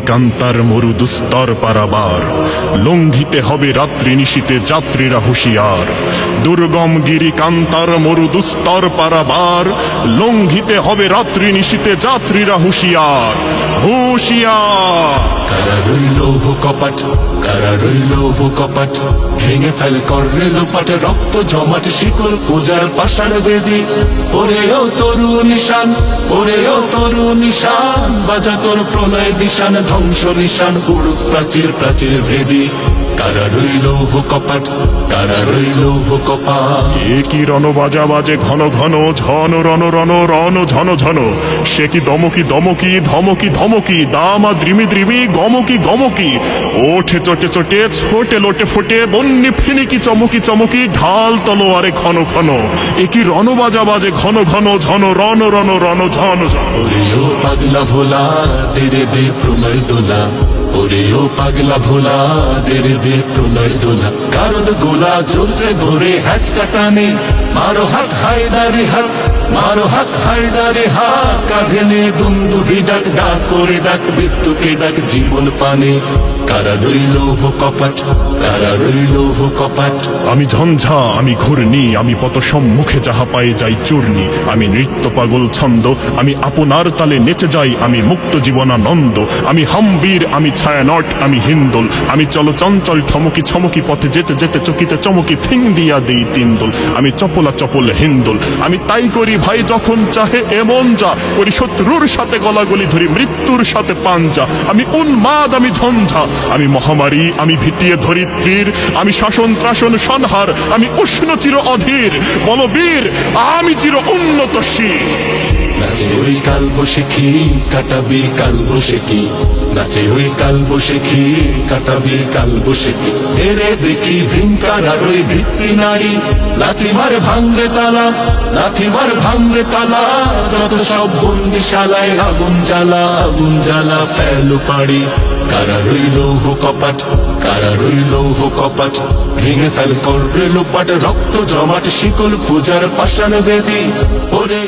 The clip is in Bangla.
কান্তার মরু দুস্তর পারাবার। লঙ্ঘিতে হবে রাত্রি নিশীতে যাত্রীরা হুঁশিয়ার। দুর্গম গিরি কান্তার মরু দুস্তর পারাবার। লঙ্ঘিতে হবে রাত্রি নিশীতে যাত্রীরা হুঁশিয়ার, হুঁশিয়ার। কারা রইল কপাট, কারা রইল কপাট, ভেঙে ফেল করে লোপাট, রক্ত জমাট শিকল পূজার পাষাণ বেদি। ওরেও তরু নিশান, ওরেও তরু নিশান, বাজা তোর প্রলয় নিশান, ধ্বংস নিশান উড়ুক প্রাচীর প্রাচীর ভেদি। কারা রইল কপাট, কারা রইল কপাট। এ কি রণ বাজা বাজে ঘন ঘন, ঝন রণ রণ রণ ঝন ঝন। সে কি দমকি দমকি ধমকি ধমকি, দামা দ্রিমি দ্রিমি গমকি গমকি। ওঠে চটে চটে ছোটে লোটে ফোটে, বন্যি ফিনিকি চমকি চমকি, ঢাল তলোয়ারে ঘন ঘন। এ কি রণ বাজা বাজে ঘন ঘন, ঝন রণ রণ রণ ঝন ঝন। ওরেও পাগলা ভোলা তেরে দে প্রলয় দোলা, ওরেও পাগলা ভোলা তেরে দে প্রলয় দোলা। কারদ গোলা জোরসে ধরে হ্যাচ কাটানে, মারো হাত হায়দারে হাত, মারো হাত হায়দারে হাত। কাঁধে নে দুন্দুভি ডাক, ডাক করে ডাক মৃত্যুকে ডাক জীবন পানে। কারা রইল কপাট, কারা রইল কপাট। আমি ঝঞ্ঝা, আমি ঘূর্ণি, আমি পত সম্মুখে যাহা পায়ে যাই চূর্ণি। আমি নৃত্য পাগল ছন্দ, আমি আপনার তালে নেচে যাই, আমি মুক্ত জীবনানন্দ। আমি হাম্বীর, আমি ছায়ানট, আমি হিন্দোল। আমি চলো চঞ্চল ঠমকি ছমকি, পথে যেতে যেতে চকিতে চমকি, ফিং দিয়া দেই তিনদোল। আমি চপলা চপল হিন্দোল, আমি তাই করি ভাই যখন চাহে এমন যা। করি শত্রুর সাথে গলাগলি ধরি, মৃত্যুর সাথে পাঞ্জা। আমি উন্মাদ, আমি ঝঞ্ঝা, আমি মহামারী, আমি ভিতিয়ে ধরিত্রীর। আমি শাসন ত্রাসন সংহার, আমি উষ্ণ চির অধীর। বলবীর, আমি চির উন্নতশীল। নাচে ওই কাল বসেখি, কাটাবি কাল বসেখি, নাচে ওই কাল বসেখি, কাটাবি কাল বসেখি। এরে দেখি ভীমকার আর ওই ভিত্তি নারী, লাথিমার ভাঙরে তালা, লাথিমার ভাঙরে তালা। যত সব বন্দিশালায় আগুন জ্বালা, আগুন জ্বালা ফেল পাড়ি। কারা রইল কপাট, কারা রইল কপাট, ভেঙে ফেল করে লোপাট, রক্ত জমাট শিকল পূজার পাষাণ বেদি। ওরে